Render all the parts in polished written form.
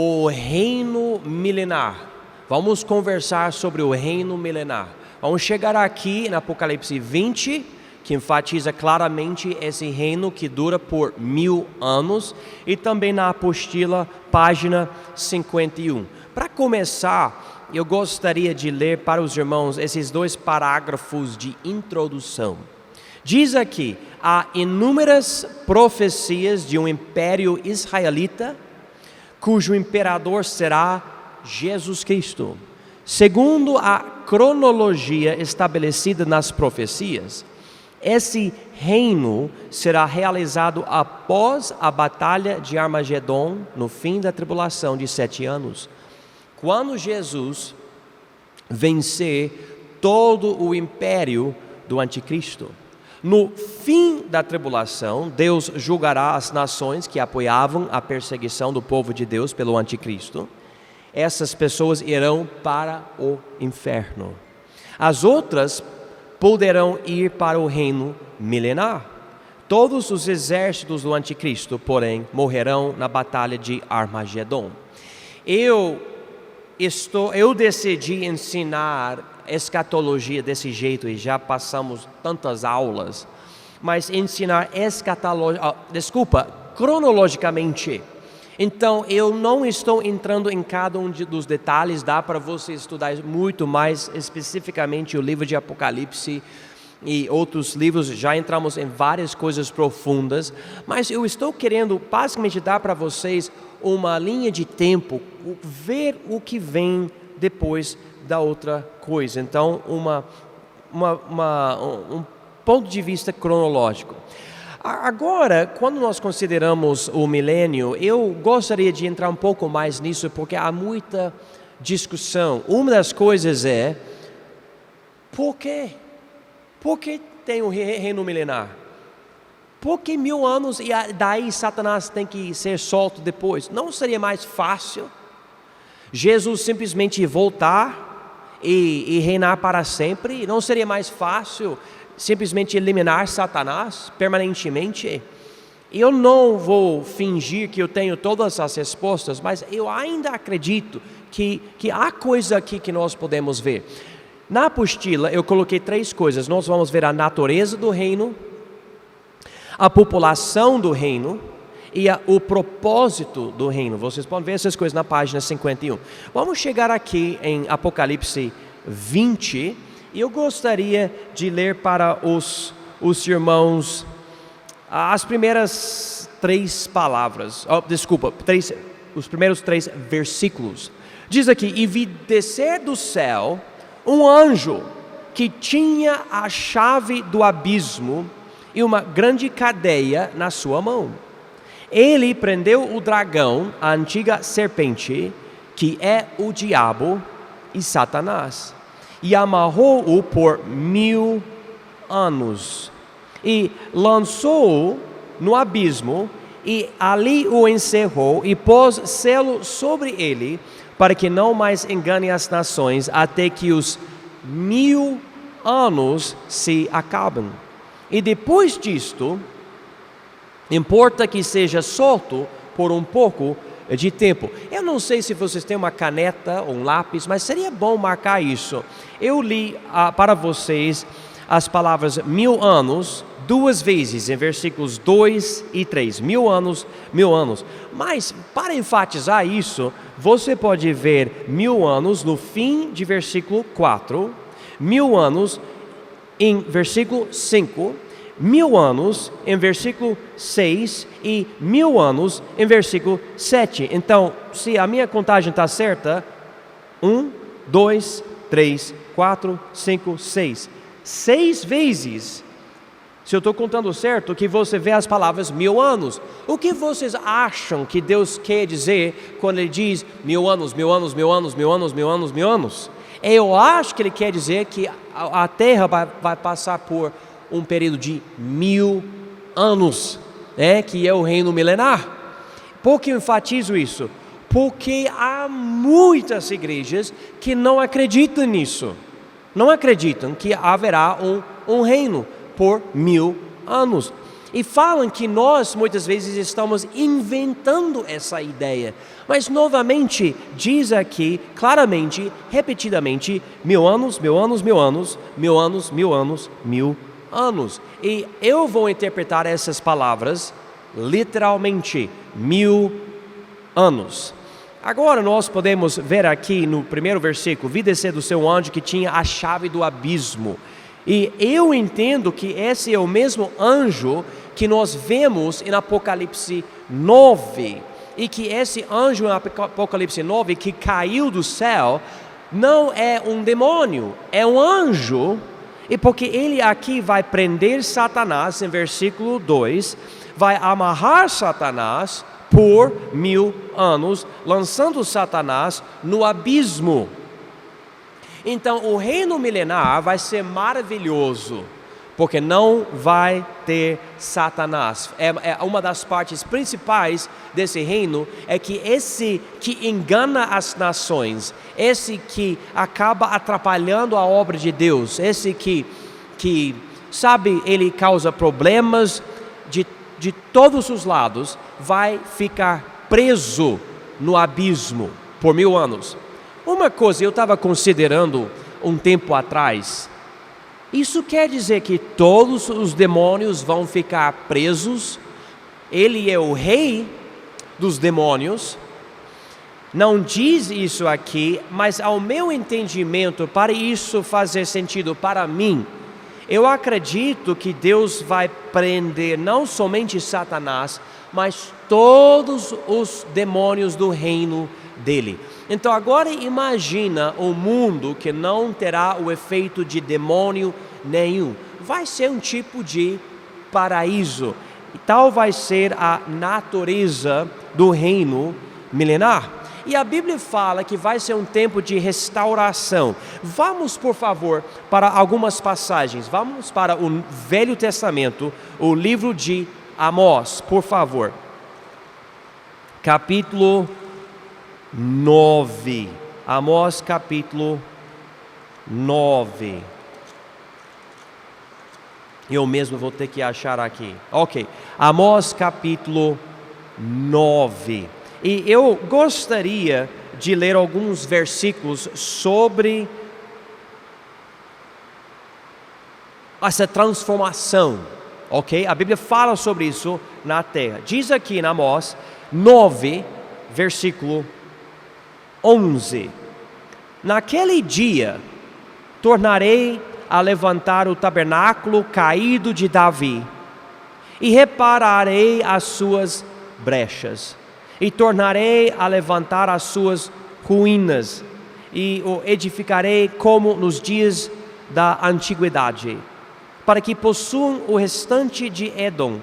o reino milenar. Vamos conversar sobre o reino milenar. Vamos chegar aqui no Apocalipse 20, que enfatiza claramente esse reino que dura por 1000 anos, e também na apostila, página 51. Para começar, eu gostaria de ler para os irmãos esses 2 parágrafos de introdução. Diz aqui: há inúmeras profecias de um império israelita, cujo imperador será Jesus Cristo. Segundo a cronologia estabelecida nas profecias, esse reino será realizado após a batalha de Armagedon, no fim da tribulação de 7 anos, quando Jesus vencer todo o império do anticristo. No fim da tribulação, Deus julgará as nações que apoiavam a perseguição do povo de Deus pelo anticristo. Essas pessoas irão para o inferno. As outras poderão ir para o reino milenar. Todos os exércitos do anticristo, porém, morrerão na batalha de Armagedon. Eu decidi ensinar escatologia desse jeito, e já passamos tantas aulas, mas ensinar cronologicamente. Então, eu não estou entrando em cada um dos detalhes, dá para você estudar muito mais especificamente o livro de Apocalipse e outros livros, já entramos em várias coisas profundas, mas eu estou querendo basicamente dar para vocês uma linha de tempo, ver o que vem depois da outra coisa. Então, um ponto de vista cronológico. Agora, quando nós consideramos o milênio, eu gostaria de entrar um pouco mais nisso, porque há muita discussão. Uma das coisas é, por quê? Por que tem o reino milenar? Por que 1000 anos e daí Satanás tem que ser solto depois? Não seria mais fácil Jesus simplesmente voltar e reinar para sempre? Não seria mais fácil simplesmente eliminar Satanás permanentemente? Eu não vou fingir que eu tenho todas as respostas, mas eu ainda acredito que há coisa aqui que nós podemos ver. Na apostila eu coloquei 3 coisas. Nós vamos ver a natureza do reino, a população do reino e o propósito do reino. Vocês podem ver essas coisas na página 51. Vamos chegar aqui em Apocalipse 20, e eu gostaria de ler para os irmãos as primeiras 3 palavras, os primeiros 3 versículos. Diz aqui: e vi descer do céu um anjo que tinha a chave do abismo e uma grande cadeia na sua mão. Ele prendeu o dragão, a antiga serpente, que é o diabo e Satanás, e amarrou-o por 1000 anos, e lançou-o no abismo, e ali o encerrou, e pôs selo sobre ele, para que não mais engane as nações, até que os 1000 anos se acabem. E depois disto, importa que seja solto por um pouco de tempo. Eu não sei se vocês têm uma caneta ou um lápis, mas seria bom marcar isso. Eu li para vocês as palavras 1000 anos 2 vezes, em versículos 2 e 3. 1000 anos, 1000 anos. Mas, para enfatizar isso, você pode ver 1000 anos no fim de versículo 4, 1000 anos em versículo 5, 1000 anos em versículo 6 e 1000 anos em versículo 7. Então, se a minha contagem está certa, 1, 2, 3, 4, 5, 6. 6 vezes, se eu estou contando certo, que você vê as palavras 1000 anos. O que vocês acham que Deus quer dizer quando Ele diz 1000 anos, 1000 anos, 1000 anos, 1000 anos, 1000 anos, 1000 anos? Eu acho que Ele quer dizer que a Terra vai passar por um período de 1000 anos, que é o reino milenar. Por que eu enfatizo isso? Porque há muitas igrejas que não acreditam nisso. Não acreditam que haverá um reino por 1000 anos. E falam que nós muitas vezes estamos inventando essa ideia. Mas novamente diz aqui claramente, repetidamente, 1000 anos, 1000 anos, 1000 anos, 1000 anos, 1000 anos, 1000 anos. E eu vou interpretar essas palavras literalmente, 1000 anos. Agora nós podemos ver aqui no primeiro versículo, vi descer do seu anjo que tinha a chave do abismo. E eu entendo que esse é o mesmo anjo que nós vemos em Apocalipse 9. E que esse anjo em Apocalipse 9 que caiu do céu não é um demônio, é um anjo. E porque ele aqui vai prender Satanás, em versículo 2, vai amarrar Satanás por 1000 anos, lançando Satanás no abismo. Então o reino milenar vai ser maravilhoso, porque não vai ter Satanás. Uma das partes principais desse reino é que esse que engana as nações, esse que acaba atrapalhando a obra de Deus, esse que sabe, ele causa problemas de todos os lados, vai ficar preso no abismo por 1000 anos. Uma coisa eu estava considerando um tempo atrás, isso quer dizer que todos os demônios vão ficar presos? Ele é o rei dos demônios? Não diz isso aqui, mas ao meu entendimento, para isso fazer sentido para mim, eu acredito que Deus vai prender não somente Satanás, mas todos os demônios do reino dele. Então agora imagina um mundo que não terá o efeito de demônio nenhum. Vai ser um tipo de paraíso. E tal vai ser a natureza do reino milenar. E a Bíblia fala que vai ser um tempo de restauração. Vamos, por favor, para algumas passagens. Vamos para o Velho Testamento, o livro de Amós, por favor. Capítulo 9. Amós, capítulo 9. Eu mesmo vou ter que achar aqui. Ok. Amós, capítulo 9. E eu gostaria de ler alguns versículos sobre essa transformação, ok? A Bíblia fala sobre isso na terra. Diz aqui em Amós 9, versículo 11. Naquele dia tornarei a levantar o tabernáculo caído de Davi e repararei as suas brechas. E tornarei a levantar as suas ruínas, e o edificarei como nos dias da antiguidade, para que possuam o restante de Edom,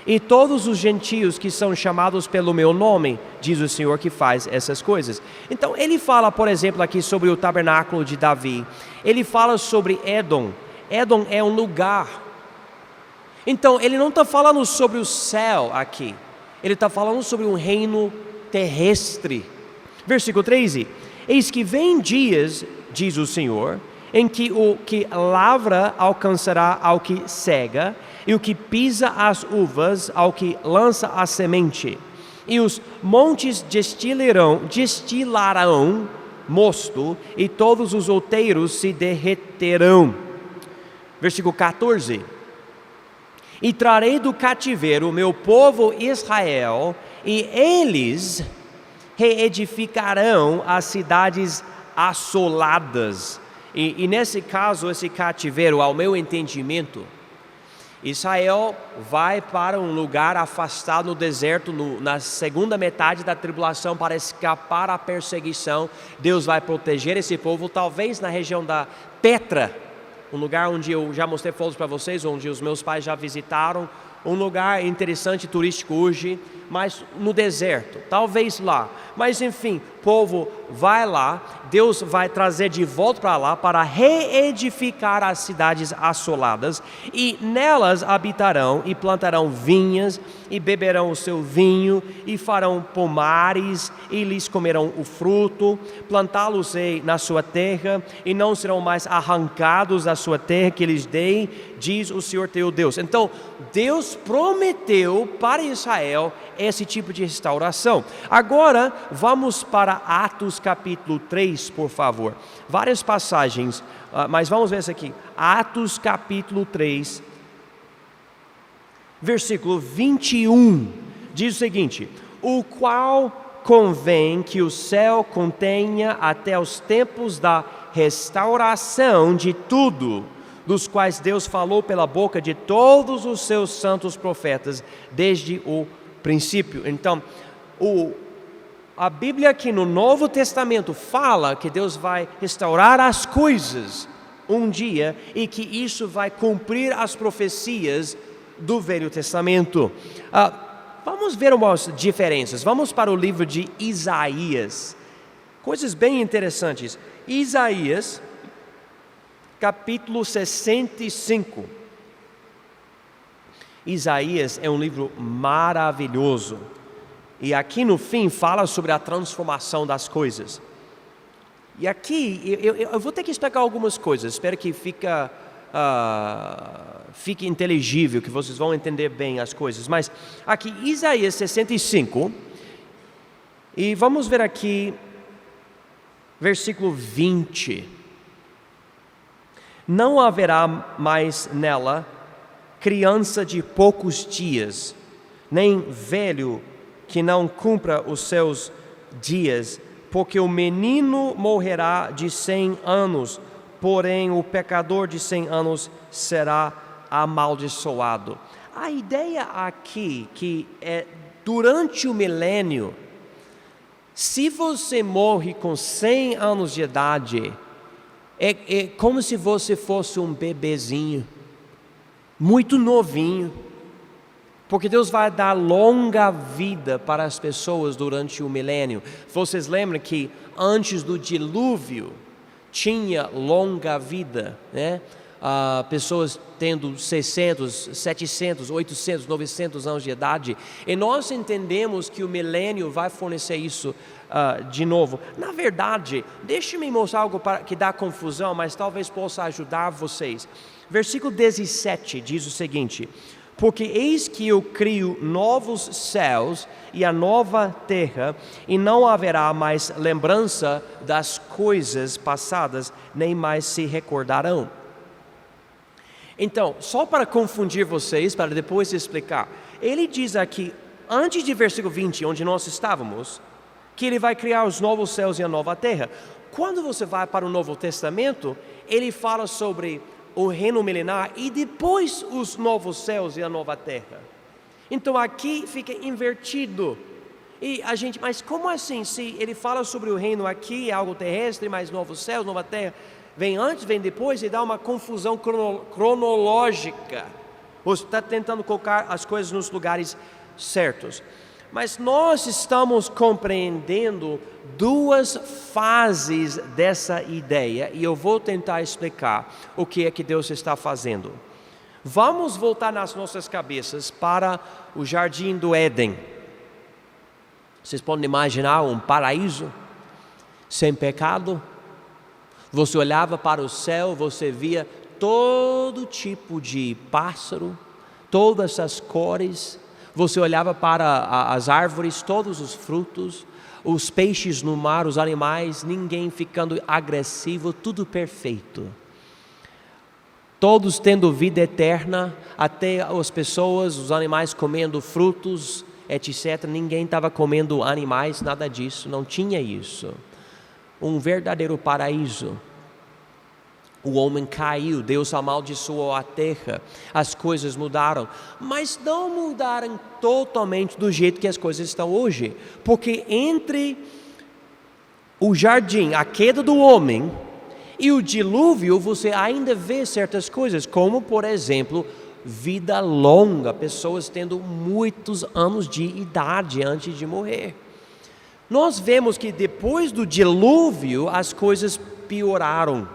e todos os gentios que são chamados pelo meu nome, diz o Senhor que faz essas coisas. Então ele fala, por exemplo, aqui sobre o tabernáculo de Davi, ele fala sobre Edom. Edom é um lugar. Então ele não está falando sobre o céu aqui. Ele está falando sobre um reino terrestre. Versículo 13. Eis que vem dias, diz o Senhor, em que o que lavra alcançará ao que cega, e o que pisa as uvas ao que lança a semente. E os montes destilarão mosto, e todos os outeiros se derreterão. Versículo 14. E trarei do cativeiro o meu povo Israel, e eles reedificarão as cidades assoladas. E nesse caso, esse cativeiro, ao meu entendimento, Israel vai para um lugar afastado no deserto, na segunda metade da tribulação, para escapar à perseguição. Deus vai proteger esse povo, talvez na região da Petra, um lugar onde eu já mostrei fotos para vocês, onde os meus pais já visitaram, um lugar interessante turístico hoje, mas no deserto, talvez lá. Mas enfim, povo vai lá, Deus vai trazer de volta para lá para reedificar as cidades assoladas, e nelas habitarão e plantarão vinhas e beberão o seu vinho e farão pomares e lhes comerão o fruto, plantá-los-ei na sua terra e não serão mais arrancados da sua terra que lhes dei, diz o Senhor teu Deus. Então Deus prometeu para Israel esse tipo de restauração. Agora vamos para Atos capítulo 3, por favor. Várias passagens, mas vamos ver isso aqui. Atos capítulo 3, versículo 21, diz o seguinte: o qual convém que o céu contenha até os tempos da restauração de tudo, dos quais Deus falou pela boca de todos os seus santos profetas, desde o princípio. Então, a Bíblia aqui no Novo Testamento fala que Deus vai restaurar as coisas um dia e que isso vai cumprir as profecias do Velho Testamento. Vamos ver umas diferenças. Vamos para o livro de Isaías. Coisas bem interessantes. Isaías, capítulo 65. Isaías é um livro maravilhoso. E aqui no fim fala sobre a transformação das coisas. E aqui eu vou ter que explicar algumas coisas. Espero que fique inteligível, que vocês vão entender bem as coisas. Mas aqui Isaías 65. E vamos ver aqui versículo 20. Não haverá mais nela criança de poucos dias, nem velho que não cumpra os seus dias, porque o menino morrerá de 100 anos, porém o pecador de 100 anos será amaldiçoado. A ideia aqui que é durante o milênio, se você morre com 100 anos de idade, é como se você fosse um bebezinho, muito novinho, porque Deus vai dar longa vida para as pessoas durante o milênio. Vocês lembram que antes do dilúvio tinha longa vida, né? Pessoas tendo 600, 700, 800, 900 anos de idade. E nós entendemos que o milênio vai fornecer isso de novo. Na verdade, deixe-me mostrar algo que dá confusão, mas talvez possa ajudar vocês. Versículo 17 diz o seguinte: porque eis que eu crio novos céus e a nova terra, e não haverá mais lembrança das coisas passadas, nem mais se recordarão. Então, só para confundir vocês, para depois explicar, ele diz aqui, antes de versículo 20, onde nós estávamos, que ele vai criar os novos céus e a nova terra. Quando você vai para o Novo Testamento, ele fala sobre o reino milenar e depois os novos céus e a nova terra. Então aqui fica invertido. E a gente, mas como assim? Se ele fala sobre o reino aqui, é algo terrestre, mas novos céus, nova terra, vem antes, vem depois, e dá uma confusão cronológica. Você está tentando colocar as coisas nos lugares certos. Mas nós estamos compreendendo duas fases dessa ideia, e eu vou tentar explicar o que é que Deus está fazendo. Vamos voltar nas nossas cabeças para o jardim do Éden. Vocês podem imaginar um paraíso sem pecado? Você olhava para o céu, você via todo tipo de pássaro, todas as cores. Você olhava para as árvores, todos os frutos, os peixes no mar, os animais, ninguém ficando agressivo, tudo perfeito. Todos tendo vida eterna, até as pessoas, os animais comendo frutos, etc. Ninguém estava comendo animais, nada disso, não tinha isso. Um verdadeiro paraíso. O homem caiu, Deus amaldiçoou a terra, as coisas mudaram, mas não mudaram totalmente do jeito que as coisas estão hoje, porque entre o jardim, a queda do homem e o dilúvio, você ainda vê certas coisas, como por exemplo, vida longa, pessoas tendo muitos anos de idade antes de morrer. nós vemos que depois do dilúvio as coisas pioraram.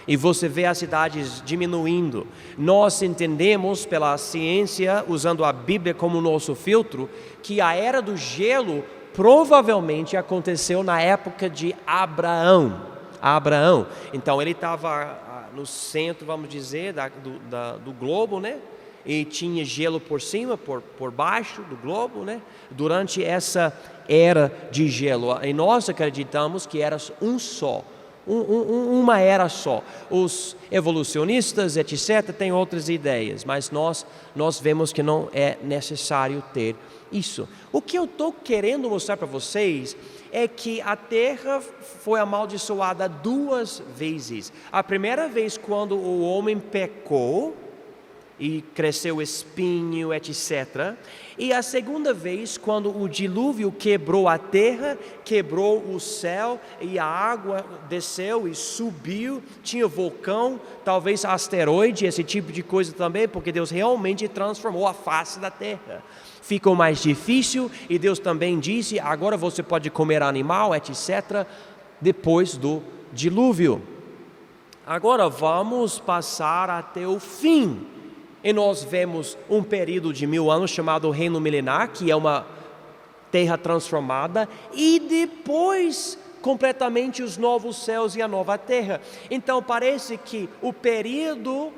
E você vê as cidades diminuindo. Nós entendemos pela ciência, usando a Bíblia como nosso filtro, que a era do gelo provavelmente aconteceu na época de Abraão. Então ele estava no centro, vamos dizer, do globo, né? E tinha gelo por cima, por baixo do globo, né? Durante essa era de gelo. E nós acreditamos que era um só. Uma era só. Os evolucionistas, etc., têm outras ideias, mas nós vemos que não é necessário ter isso. O que eu estou querendo mostrar para vocês é que a terra foi amaldiçoada 2 vezes. A primeira vez quando o homem pecou e cresceu espinho, etc. E a segunda vez, quando o dilúvio quebrou a terra, quebrou o céu, e a água desceu e subiu, tinha vulcão, talvez asteroide, esse tipo de coisa também, porque Deus realmente transformou a face da terra. Ficou mais difícil, e Deus também disse, agora você pode comer animal, etc., depois do dilúvio. Agora vamos passar até o fim. E nós vemos um período de 1000 anos chamado Reino Milenar, que é uma terra transformada, e depois completamente os novos céus e a nova terra. Então parece que o período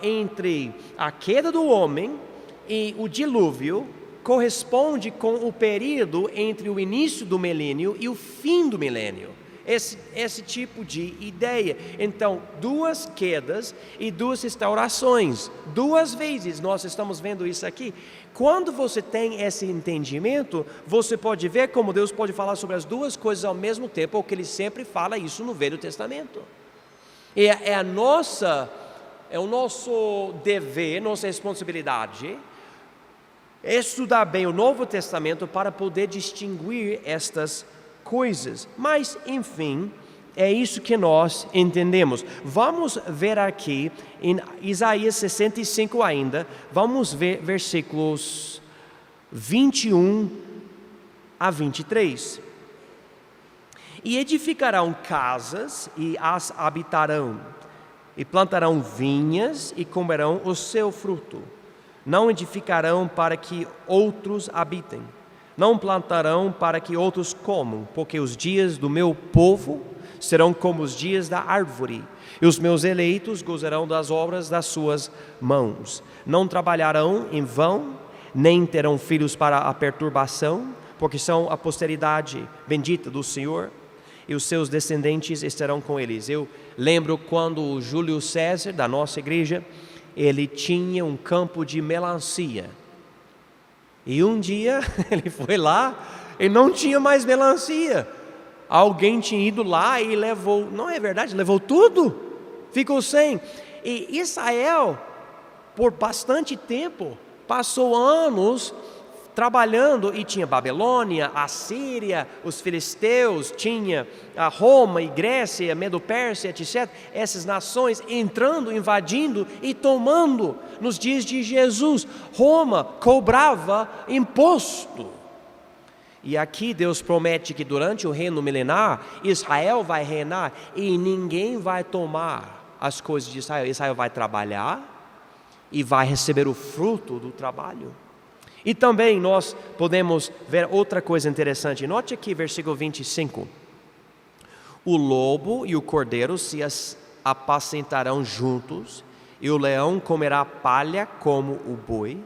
entre a queda do homem e o dilúvio corresponde com o período entre o início do milênio e o fim do milênio. Esse tipo de ideia. Então, 2 quedas e 2 restaurações. 2 vezes nós estamos vendo isso aqui. Quando você tem esse entendimento, você pode ver como Deus pode falar sobre as 2 coisas ao mesmo tempo, porque Ele sempre fala isso no Velho Testamento. E é o nosso dever, nossa responsabilidade, estudar bem o Novo Testamento para poder distinguir estas coisas. Mas, enfim, é isso que nós entendemos. Vamos ver aqui em Isaías 65 ainda, vamos ver versículos 21 a 23. E edificarão casas e as habitarão, e plantarão vinhas e comerão o seu fruto. Não edificarão para que outros habitem, não plantarão para que outros comam, porque os dias do meu povo serão como os dias da árvore, e os meus eleitos gozarão das obras das suas mãos. Não trabalharão em vão, nem terão filhos para a perturbação, porque são a posteridade bendita do Senhor, e os seus descendentes estarão com eles. Eu lembro quando o Júlio César, da nossa igreja, ele tinha um campo de melancia. E um dia ele foi lá e não tinha mais melancia. Alguém tinha ido lá e levou, não é verdade? Levou tudo, ficou sem. E Israel, por bastante tempo, passou anos trabalhando, e tinha Babilônia, a Síria, os filisteus, tinha a Roma e Grécia, Medo-Pérsia, etc. Essas nações entrando, invadindo e tomando. Nos dias de Jesus, Roma cobrava imposto. E aqui Deus promete que durante o reino milenar, Israel vai reinar e ninguém vai tomar as coisas de Israel. Israel vai trabalhar e vai receber o fruto do trabalho. E também nós podemos ver outra coisa interessante. Note aqui versículo 25. O lobo e o cordeiro se apacentarão juntos, e o leão comerá palha como o boi,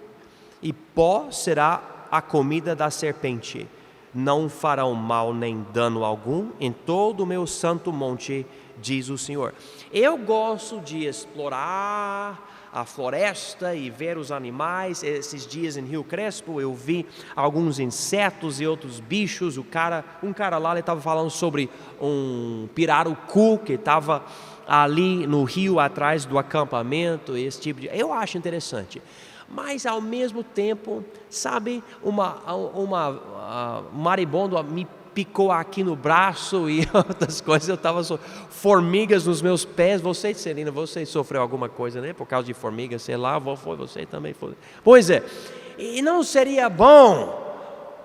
e pó será a comida da serpente. Não farão mal nem dano algum em todo o meu santo monte, diz o Senhor. Eu gosto de explorar a floresta e ver os animais. Esses dias em Rio Crespo eu vi alguns insetos e outros bichos. Um cara lá estava falando sobre um pirarucu que estava ali no rio atrás do acampamento, esse tipo de... Eu acho interessante. Mas ao mesmo tempo, sabe, um maribondo me picou aqui no braço e outras coisas. Eu estava formigas nos meus pés. Você, Celina, você sofreu alguma coisa, né? Por causa de formigas, sei lá, foi você também foi. Pois é, e não seria bom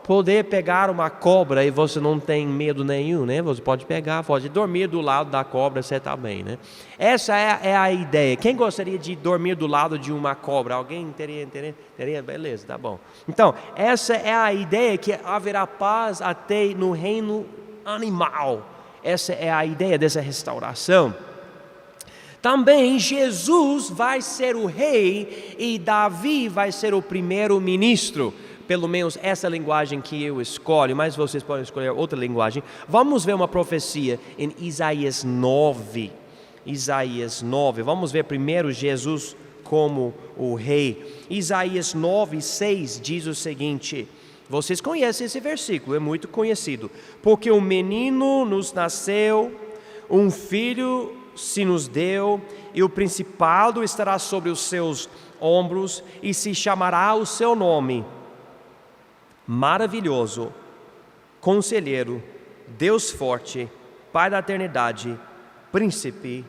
poder pegar uma cobra e você não tem medo nenhum, né? Você pode pegar, pode dormir do lado da cobra, você está bem, né? Essa é a ideia. Quem gostaria de dormir do lado de uma cobra? Alguém teria? Beleza, tá bom. Então, essa é a ideia, que haverá paz até no reino animal. Essa é a ideia dessa restauração. Também Jesus vai ser o rei e Davi vai ser o primeiro-ministro. Pelo menos essa linguagem que eu escolho, mas vocês podem escolher outra linguagem. Vamos ver uma profecia em Isaías 9. Isaías 9. Vamos ver primeiro Jesus como o rei. Isaías 9, 6 diz o seguinte. Vocês conhecem esse versículo, é muito conhecido. Porque um menino nos nasceu, um filho se nos deu, e o principado estará sobre os seus ombros, e se chamará o seu nome: Maravilhoso, Conselheiro, Deus Forte, Pai da Eternidade, Príncipe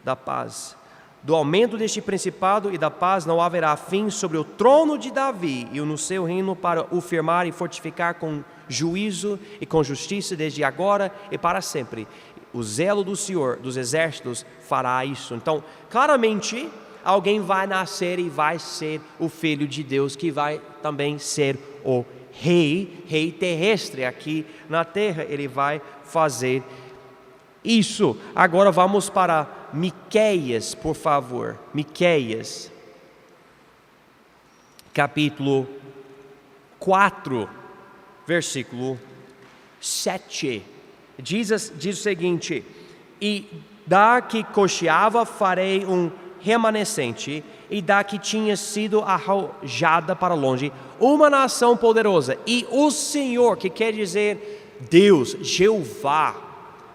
da Paz. Do aumento deste principado e da paz não haverá fim sobre o trono de Davi e no seu reino, para o firmar e fortificar com juízo e com justiça desde agora e para sempre. O zelo do Senhor dos exércitos fará isso. Então, claramente, alguém vai nascer e vai ser o Filho de Deus, que vai também ser o rei terrestre aqui na terra. Ele vai fazer isso. Agora vamos para Miqueias, por favor. Miqueias, capítulo 4, versículo 7. Diz o seguinte: e da que cocheava farei um remanescente, e da que tinha sido arrojada para longe, uma nação poderosa. E o Senhor, que quer dizer Deus, Jeová,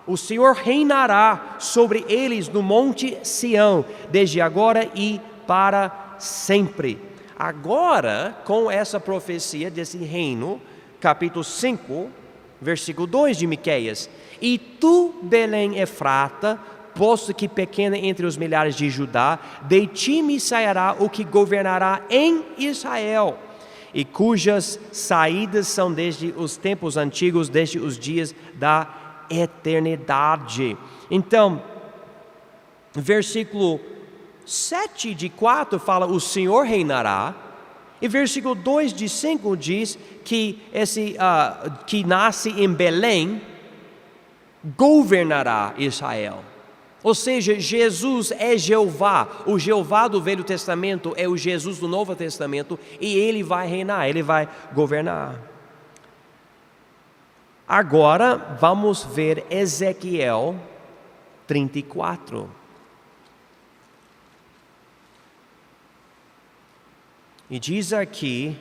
o Senhor reinará sobre eles no monte Sião, desde agora e para sempre. Agora, com essa profecia desse reino, capítulo 5, versículo 2 de Miqueias: e tu, Belém Efrata, posto que pequena entre os milhares de Judá, de ti me sairá o que governará em Israel, e cujas saídas são desde os tempos antigos, desde os dias da eternidade. Então, versículo 7 de 4 fala: o Senhor reinará. E versículo 2 de 5 diz que esse que nasce em Belém governará Israel. Ou seja, Jesus é Jeová. O Jeová do Velho Testamento é o Jesus do Novo Testamento, e ele vai reinar, ele vai governar. Agora vamos ver Ezequiel 34. E diz aqui,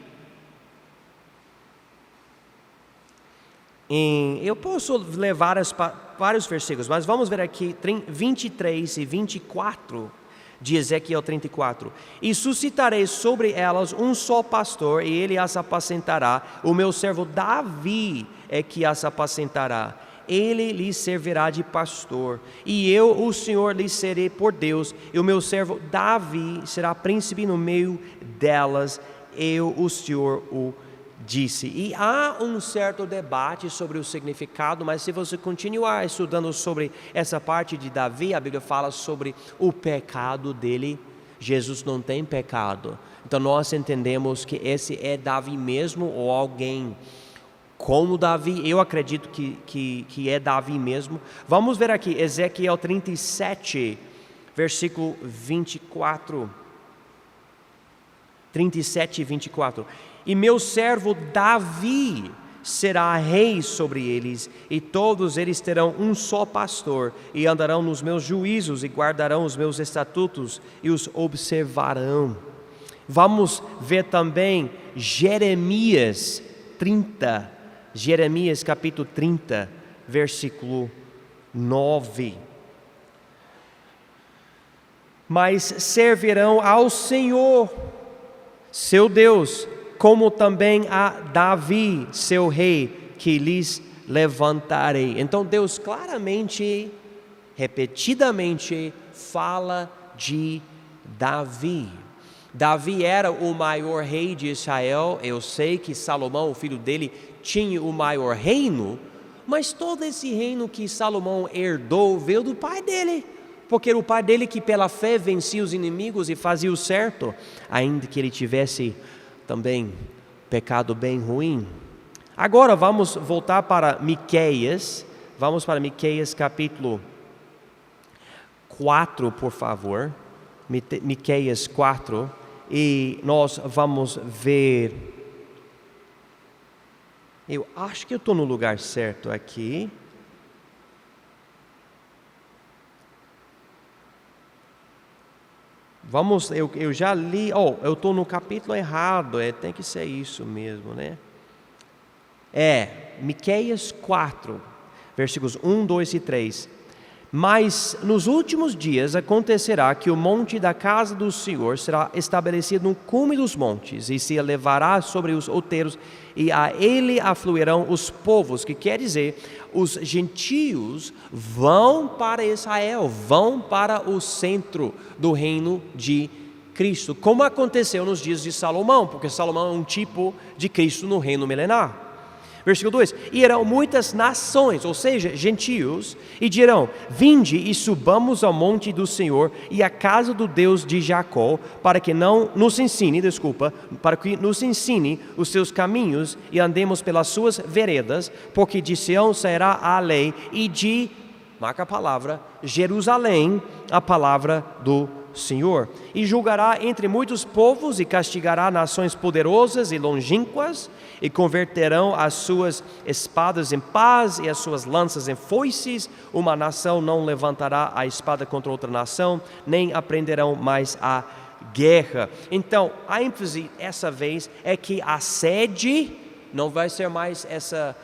eu posso levar vários versículos, mas vamos ver aqui 23 e 24 de Ezequiel 34. E suscitarei sobre elas um só pastor, e ele as apacentará. O meu servo Davi é que as apacentará. Ele lhes servirá de pastor, e eu, o Senhor, lhes serei por Deus, e o meu servo Davi será príncipe no meio delas. Eu, o Senhor, o disse. E há um certo debate sobre o significado, mas se você continuar estudando sobre essa parte de Davi, a Bíblia fala sobre o pecado dele. Jesus não tem pecado. Então nós entendemos que esse é Davi mesmo, ou alguém como Davi. Eu acredito que é Davi mesmo. Vamos ver aqui, Ezequiel 37, versículo 24. 37 e 24. E meu servo Davi será rei sobre eles, e todos eles terão um só pastor, e andarão nos meus juízos, e guardarão os meus estatutos, e os observarão. Vamos ver também Jeremias 30, Jeremias capítulo 30, versículo 9. Mas servirão ao Senhor, seu Deus, como também a Davi, seu rei, que lhes levantarei. Então Deus claramente, repetidamente, fala de Davi. Davi era o maior rei de Israel. Eu sei que Salomão, o filho dele, tinha o maior reino, mas todo esse reino que Salomão herdou veio do pai dele, porque era o pai dele que pela fé vencia os inimigos e fazia o certo, ainda que ele tivesse também pecado bem ruim. Agora vamos voltar para Miqueias. Vamos para Miqueias capítulo 4, por favor. Miqueias 4. E nós vamos ver. Eu acho que eu estou no lugar certo aqui. Vamos, eu já li. Eu estou no capítulo errado. Tem que ser isso mesmo, né? Miqueias 4, versículos 1, 2 e 3. Mas nos últimos dias acontecerá que o monte da casa do Senhor será estabelecido no cume dos montes, e se elevará sobre os outeiros, e a ele afluirão os povos, que quer dizer, os gentios vão para Israel, vão para o centro do reino de Cristo, como aconteceu nos dias de Salomão, porque Salomão é um tipo de Cristo no reino milenar. Versículo 2: E irão muitas nações, ou seja, gentios, e dirão: Vinde e subamos ao monte do Senhor e à casa do Deus de Jacó, para que nos ensine os seus caminhos e andemos pelas suas veredas, porque de Sião sairá a lei e de, marca a palavra, Jerusalém, a palavra do Senhor. E julgará entre muitos povos e castigará nações poderosas e longínquas, e converterão as suas espadas em paz e as suas lanças em foices. Uma nação não levantará a espada contra outra nação, nem aprenderão mais a guerra. Então, a ênfase essa vez é que a sede não vai ser mais essa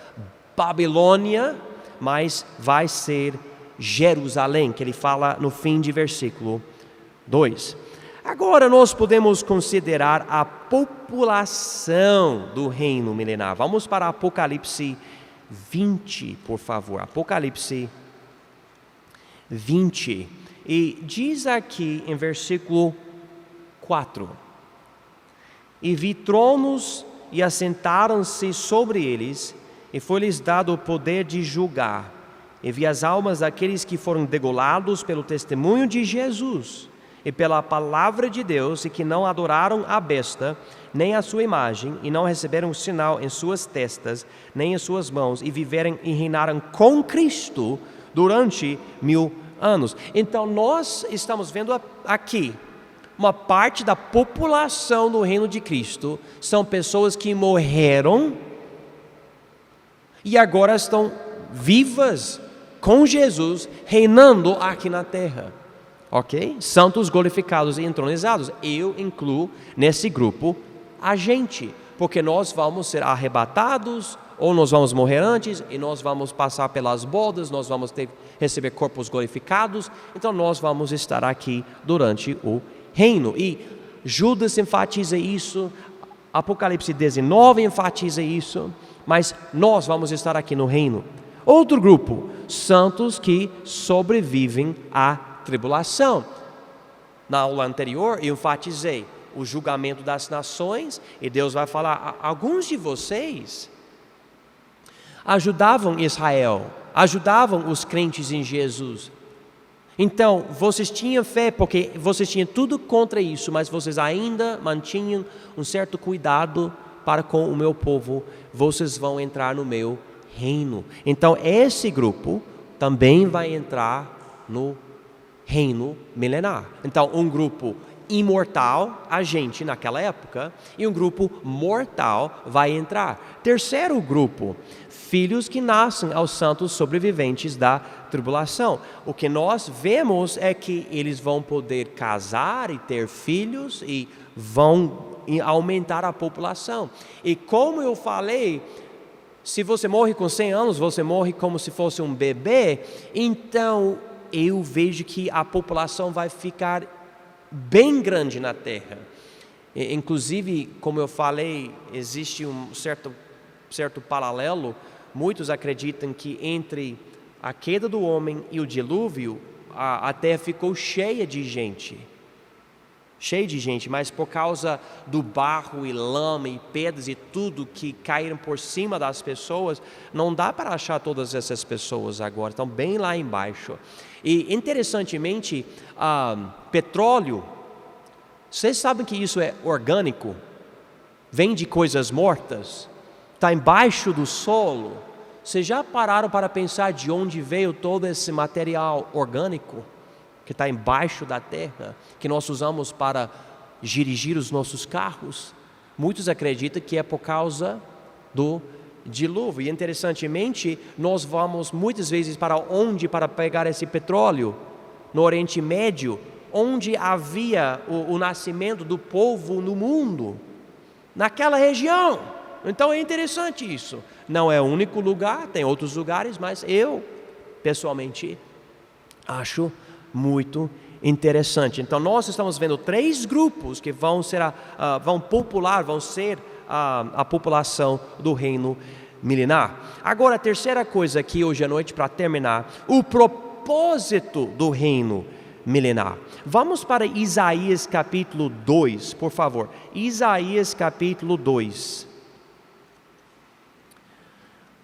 Babilônia, mas vai ser Jerusalém, que ele fala no fim de versículo 2. Agora nós podemos considerar a população do reino milenar. Vamos para Apocalipse 20, por favor. Apocalipse 20. E diz aqui em versículo 4: E vi tronos e assentaram-se sobre eles, e foi-lhes dado o poder de julgar. E vi as almas daqueles que foram degolados pelo testemunho de Jesus e pela palavra de Deus, e que não adoraram a besta, nem a sua imagem, e não receberam sinal em suas testas, nem em suas mãos, e viveram e reinaram com Cristo durante 1000 anos. Então nós estamos vendo aqui uma parte da população do reino de Cristo, são pessoas que morreram e agora estão vivas com Jesus, reinando aqui na terra. Ok? Santos glorificados e entronizados. Eu incluo nesse grupo a gente, porque nós vamos ser arrebatados, ou nós vamos morrer antes, e nós vamos passar pelas bodas, nós vamos receber corpos glorificados, então nós vamos estar aqui durante o reino. E Judas enfatiza isso, Apocalipse 19 enfatiza isso, mas nós vamos estar aqui no reino. Outro grupo, santos que sobrevivem à tribulação. Na aula anterior eu enfatizei o julgamento das nações, e Deus vai falar: alguns de vocês ajudavam Israel, ajudavam os crentes em Jesus. Então vocês tinham fé, porque vocês tinham tudo contra isso, mas vocês ainda mantinham um certo cuidado para com o meu povo. Vocês vão entrar no meu reino. Então esse grupo também vai entrar no reino milenar. Então um grupo imortal, a gente naquela época, e um grupo mortal vai entrar. Terceiro grupo, filhos que nascem aos santos sobreviventes da tribulação. O que nós vemos é que eles vão poder casar e ter filhos e vão aumentar a população. E como eu falei, se você morre com 100 anos, você morre como se fosse um bebê. Então eu vejo que a população vai ficar bem grande na terra. Inclusive, como eu falei, existe um certo paralelo. Muitos acreditam que entre a queda do homem e o dilúvio, a terra ficou cheia de gente. cheio de gente, mas por causa do barro e lama e pedras e tudo que caíram por cima das pessoas, não dá para achar todas essas pessoas agora, estão bem lá embaixo. E interessantemente, petróleo, vocês sabem que isso é orgânico, vem de coisas mortas, está embaixo do solo. Vocês já pararam para pensar de onde veio todo esse material orgânico que está embaixo da terra, que nós usamos para dirigir os nossos carros? Muitos acreditam que é por causa do dilúvio. E interessantemente, nós vamos muitas vezes para onde para pegar esse petróleo? No Oriente Médio, onde havia o nascimento do povo no mundo, naquela região. Então é interessante isso. Não é o único lugar, tem outros lugares, mas eu, pessoalmente, acho muito interessante. Então nós estamos vendo 3 grupos que vão ser a população do reino milenar. Agora a terceira coisa aqui hoje à noite para terminar, o propósito do reino milenar. Vamos para Isaías capítulo 2, por favor. Isaías capítulo 2.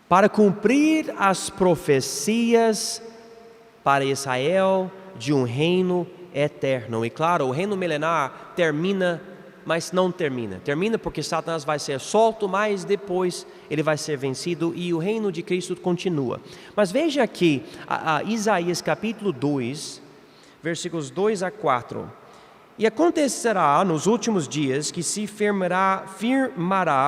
Para cumprir as profecias para Israel de um reino eterno. E claro, o reino milenar termina, mas não termina. Termina porque Satanás vai ser solto, mas depois ele vai ser vencido e o reino de Cristo continua. Mas veja aqui, Isaías capítulo 2, versículos 2 a 4. E acontecerá nos últimos dias que se firmará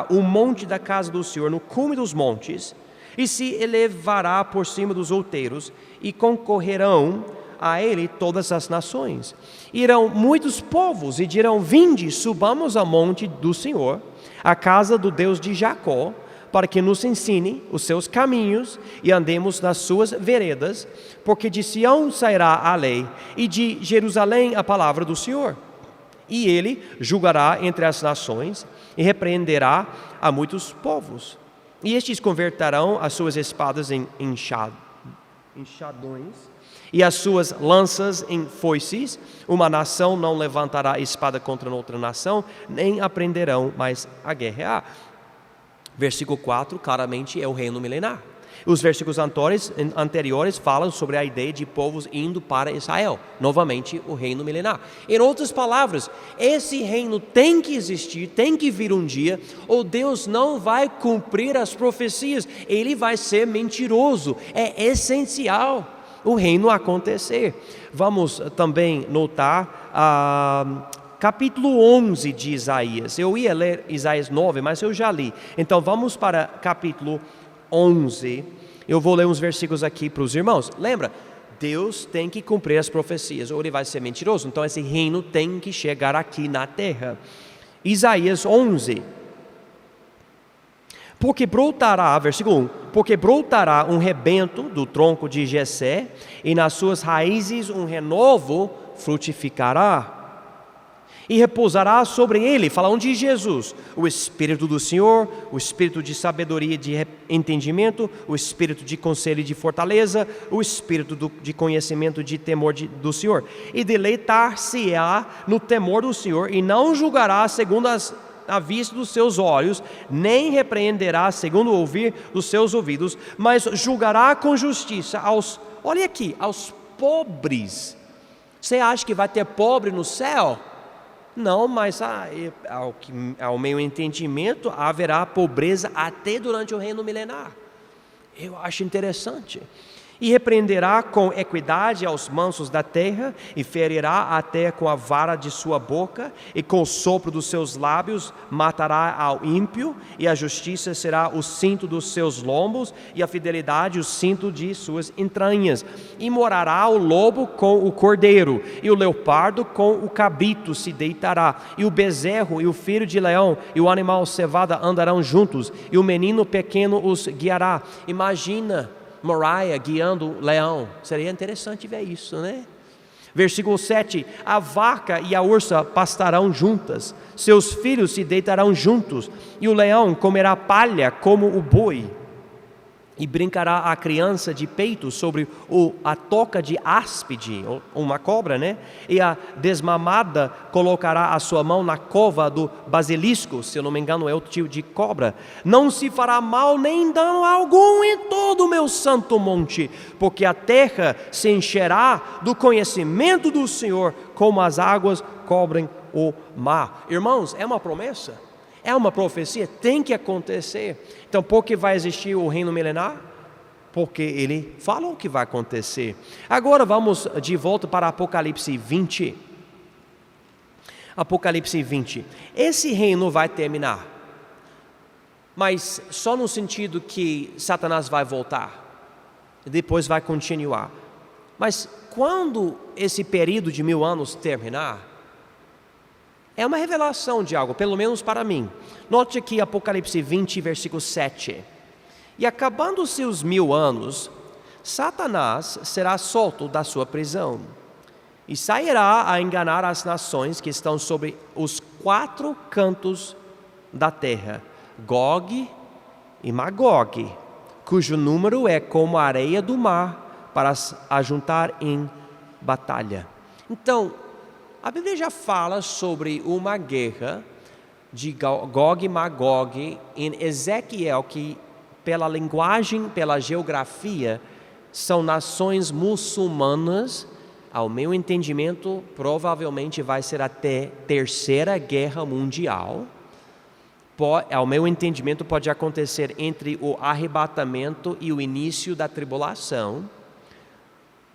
o monte da casa do Senhor no cume dos montes, e se elevará por cima dos outeiros, e concorrerão a ele todas as nações. Irão muitos povos e dirão: vinde, subamos ao monte do Senhor, a casa do Deus de Jacó, para que nos ensine os seus caminhos e andemos nas suas veredas, porque de Sião sairá a lei e de Jerusalém a palavra do Senhor. E ele julgará entre as nações e repreenderá a muitos povos. E estes converterão as suas espadas em enxadões e as suas lanças em foices. Uma nação não levantará espada contra outra nação, nem aprenderão mais a guerrear. Versículo 4, claramente é o reino milenar. Os versículos anteriores falam sobre a ideia de povos indo para Israel. Novamente, o reino milenar. Em outras palavras, esse reino tem que existir, tem que vir um dia, ou Deus não vai cumprir as profecias. Ele vai ser mentiroso. É essencial o reino acontecer. Vamos também notar capítulo 11 de Isaías. Eu ia ler Isaías 9, mas eu já li. Então vamos para capítulo 11. Eu vou ler uns versículos aqui para os irmãos. Lembra, Deus tem que cumprir as profecias, ou ele vai ser mentiroso. Então esse reino tem que chegar aqui na terra. Isaías 11. Porque brotará, versículo 1, porque brotará um rebento do tronco de Jessé, e nas suas raízes um renovo frutificará. E repousará sobre ele, falando de Jesus, o Espírito do Senhor, o Espírito de sabedoria e de entendimento, o Espírito de conselho e de fortaleza, o Espírito de conhecimento e de temor do Senhor. E deleitar-se-á no temor do Senhor, e não julgará segundo a vista dos seus olhos, nem repreenderá segundo o ouvir dos seus ouvidos, mas julgará com justiça aos pobres. Você acha que vai ter pobre no céu? Não, mas ao meu entendimento, haverá pobreza até durante o reino milenar. Eu acho interessante. E repreenderá com equidade aos mansos da terra, e ferirá a terra com a vara de sua boca, e com o sopro dos seus lábios matará ao ímpio, e a justiça será o cinto dos seus lombos, e a fidelidade o cinto de suas entranhas. E morará o lobo com o cordeiro, e o leopardo com o cabrito se deitará, e o bezerro e o filho de leão e o animal cevada andarão juntos, e o menino pequeno os guiará. Imagina Moriah guiando o leão, seria interessante ver isso, né? Versículo 7, a vaca e a ursa pastarão juntas, seus filhos se deitarão juntos, e o leão comerá palha como o boi. E brincará a criança de peito sobre a toca de áspide, uma cobra, né? E a desmamada colocará a sua mão na cova do basilisco, se eu não me engano é outro tipo de cobra. Não se fará mal nem dano algum em todo o meu santo monte, porque a terra se encherá do conhecimento do Senhor, como as águas cobrem o mar. Irmãos, é uma promessa. É uma profecia, tem que acontecer. Então, por que vai existir o reino milenar? Porque ele falou que vai acontecer. Agora vamos de volta para Apocalipse 20. Apocalipse 20. Esse reino vai terminar, mas só no sentido que Satanás vai voltar, depois vai continuar. Mas quando esse período de 1000 anos terminar, é uma revelação de algo, pelo menos para mim. Note aqui Apocalipse 20, versículo 7. E acabando-se os 1000 anos, Satanás será solto da sua prisão e sairá a enganar as nações que estão sobre os 4 cantos da terra, Gog e Magog, cujo número é como a areia do mar, para as ajuntar em batalha. Então, a Bíblia já fala sobre uma guerra de Gog e Magog em Ezequiel, que pela linguagem, pela geografia, são nações muçulmanas. Ao meu entendimento, provavelmente vai ser até Terceira Guerra Mundial. Ao meu entendimento, pode acontecer entre o arrebatamento e o início da tribulação,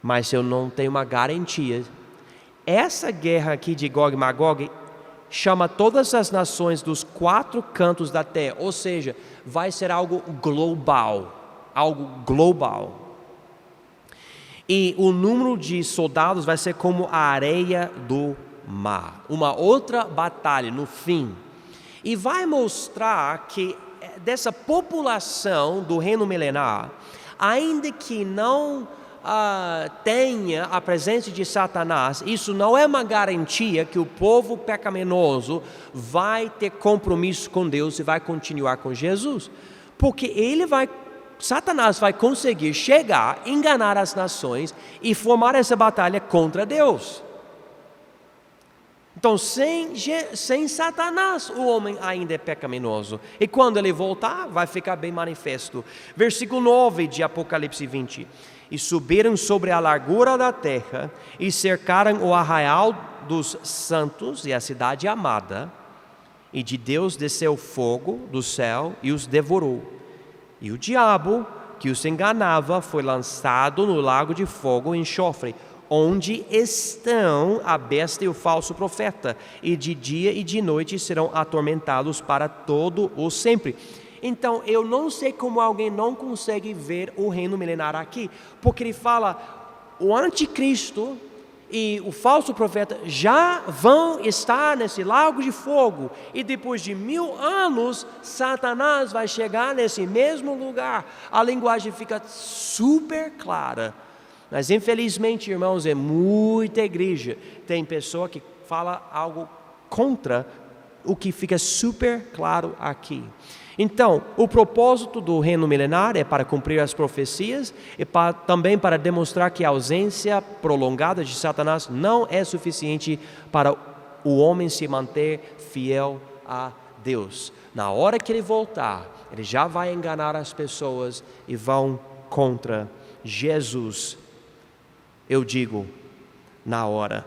mas eu não tenho uma garantia. Essa guerra aqui de Gog e Magog chama todas as nações dos 4 cantos da terra, ou seja, vai ser algo global, E o número de soldados vai ser como a areia do mar, uma outra batalha no fim. E vai mostrar que dessa população do reino milenar, ainda que não tenha a presença de Satanás, isso não é uma garantia que o povo pecaminoso vai ter compromisso com Deus e vai continuar com Jesus, porque Satanás vai conseguir chegar, enganar as nações e formar essa batalha contra Deus. Então, sem Satanás, o homem ainda é pecaminoso. E quando ele voltar, vai ficar bem manifesto. Versículo 9 de Apocalipse 20. E subiram sobre a largura da terra, e cercaram o arraial dos santos e a cidade amada. E de Deus desceu fogo do céu e os devorou. E o diabo, que os enganava, foi lançado no lago de fogo e enxofre, onde estão a besta e o falso profeta, e de dia e de noite serão atormentados para todo o sempre. Então, eu não sei como alguém não consegue ver o reino milenar aqui, porque ele fala, o anticristo e o falso profeta já vão estar nesse lago de fogo, e depois de 1000 anos, Satanás vai chegar nesse mesmo lugar. A linguagem fica super clara. Mas infelizmente, irmãos, muita igreja tem pessoa que fala algo contra o que fica super claro aqui. Então, o propósito do reino milenar é para cumprir as profecias e também para demonstrar que a ausência prolongada de Satanás não é suficiente para o homem se manter fiel a Deus. Na hora que ele voltar, ele já vai enganar as pessoas e vão contra Jesus. Eu digo, na hora.